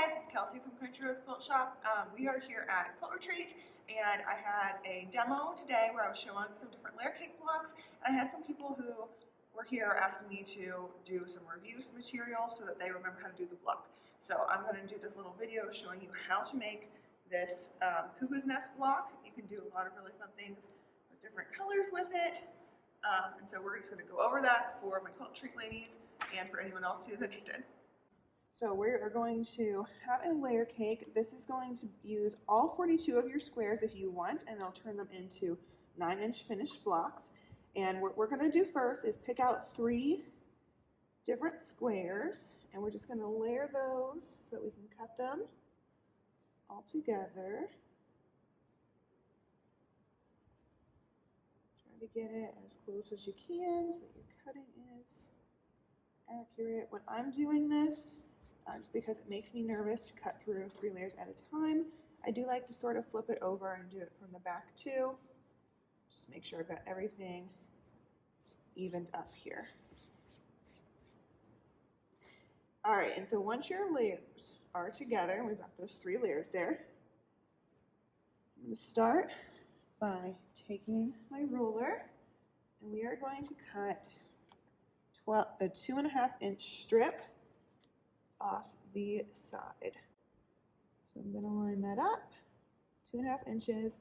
guys, it's Kelsey from Quilt Shop. We are here at Quilt Retreat, and I had a demo today where I was showing some different layer cake blocks, and I had some people who were here asking me to do some reviews material so that they remember how to do the block. So I'm going to do this little video showing you how to make this cuckoo's nest block. You can do a lot of really fun things with different colors with it, and so we're just going to go over that for my Quilt Retreat ladies and for anyone else who's interested. So we're going to have a layer cake. This is going to use all 42 of your squares if you want, and I'll turn them into 9-inch finished blocks. And what we're going to do first is pick out 3 different squares, and we're just going to layer those so that we can cut them all together. Try to get it as close as you can so that your cutting is accurate. When I'm doing this, just because it makes me nervous to cut through 3 layers at a time, I do like to sort of flip it over and do it from the back too. Just make sure I've got everything evened up here. All right, and so once your layers are together, we've got those 3 layers there, I'm going to start by taking my ruler, and we are going to cut a 2.5-inch strip off the side. So I'm going to line that up, 2.5 inches.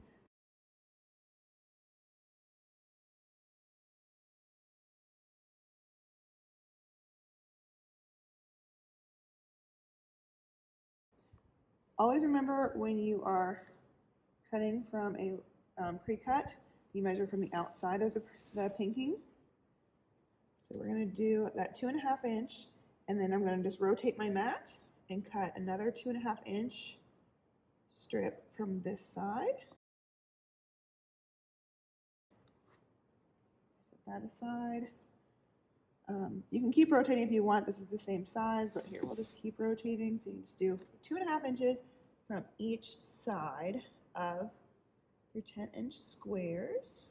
Always remember when you are cutting from a pre-cut, you measure from the outside of the pinking. So we're going to do that 2.5 inch, and then I'm going to just rotate my mat and cut another 2.5 inch strip from this side. Put that aside. You can keep rotating if you want. This is the same size, but here we'll just keep rotating. So you just do 2.5 inches from each side of your 10-inch squares.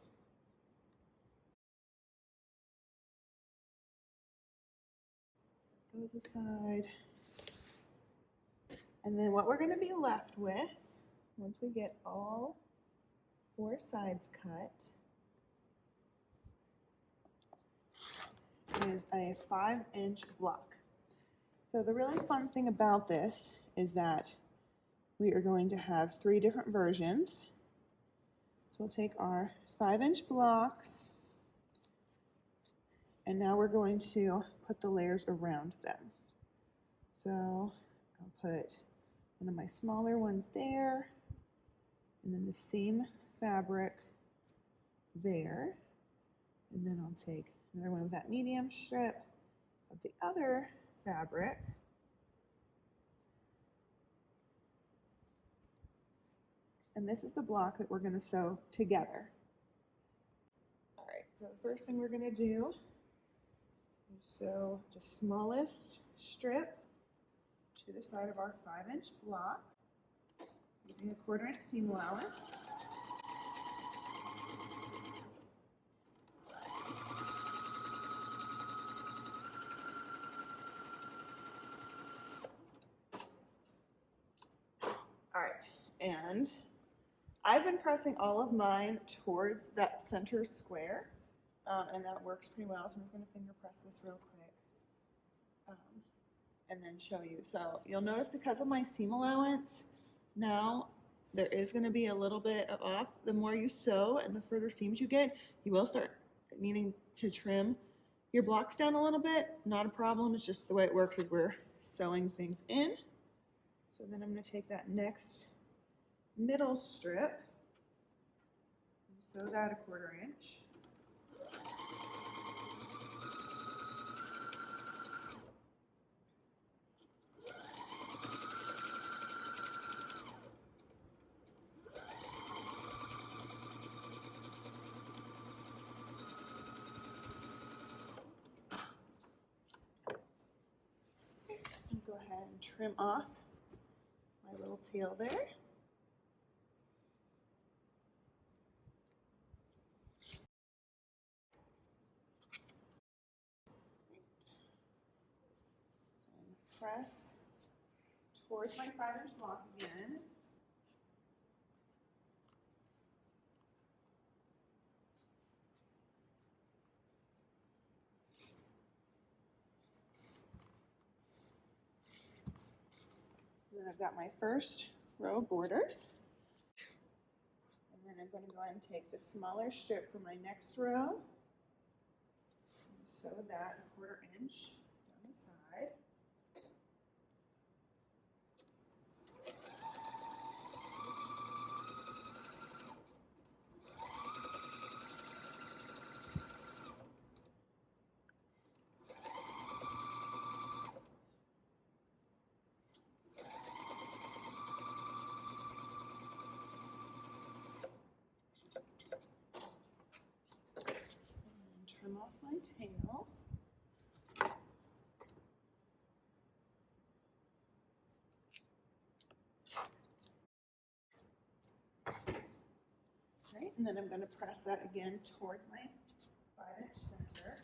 Set those aside. And then what we're going to be left with, once we get all 4 sides cut, is a 5-inch block. So the really fun thing about this is that we are going to have 3 different versions. So we'll take our 5-inch blocks, and now we're going to put the layers around them. So I'll put one of my smaller ones there, and then the same fabric there, and then I'll take another one with that medium strip of the other fabric, and this is the block that we're going to sew together. All right, so the first thing we're going to do is sew the smallest strip to the side of our 5-inch block using a 1/4 inch seam allowance. All right, and I've been pressing all of mine towards that center square, and that works pretty well. So I'm just going to finger press this real quick and then show you. So you'll notice because of my seam allowance, now there is going to be a little bit of off. The more you sew and the further seams you get, you will start needing to trim your blocks down a little bit. Not a problem. It's just the way it works as we're sewing things in. So then I'm going to take that next middle strip and sew that a 1/4 inch. And go ahead and trim off my little tail there. And press towards my 5-inch block again. Then I've got my first row of borders. And then I'm going to go ahead and take the smaller strip for my next row and sew that 1/4 inch down the side. Trim off my tail. Right, and then I'm going to press that again towards my 5-inch center.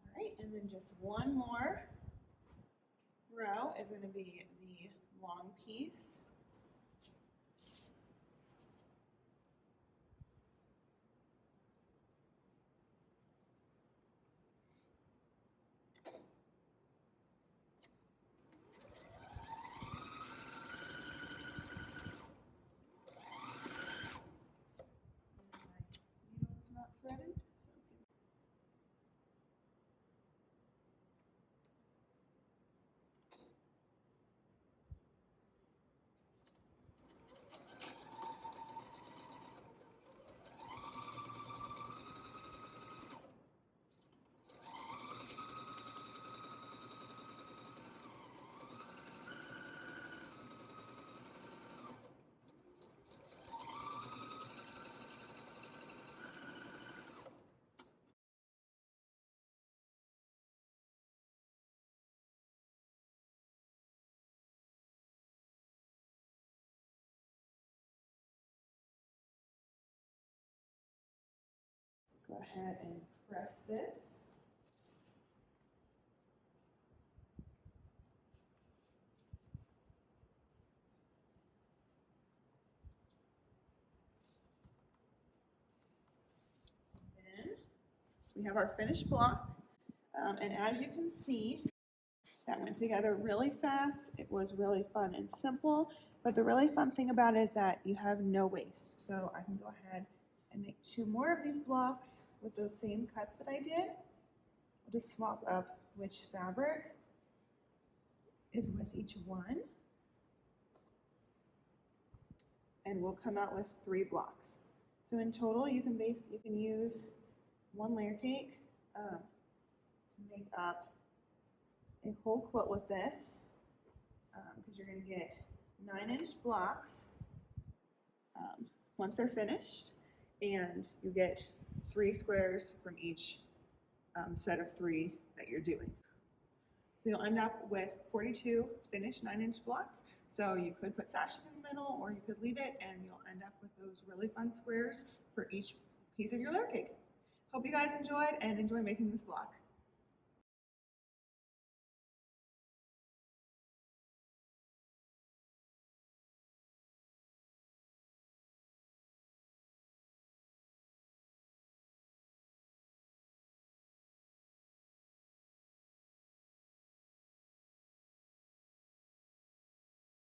All right, and then just one more row is going to be the long piece. Needle's not threaded. Go ahead and press this. Then we have our finished block. And as you can see, that went together really fast. It was really fun and simple. But the really fun thing about it is that you have no waste. So I can go ahead and make 2 more of these blocks with those same cuts that I did. I'll just swap up which fabric is with each one. And we'll come out with 3 blocks. So in total, you can use 1 layer cake to make up a whole quilt with this, because you're going to get 9-inch blocks once they're finished, and you get 3 squares from each set of 3 that you're doing. So you'll end up with 42 finished 9-inch blocks. So you could put sashing in the middle, or you could leave it, and you'll end up with those really fun squares for each piece of your layer cake. Hope you guys enjoyed and enjoy making this block.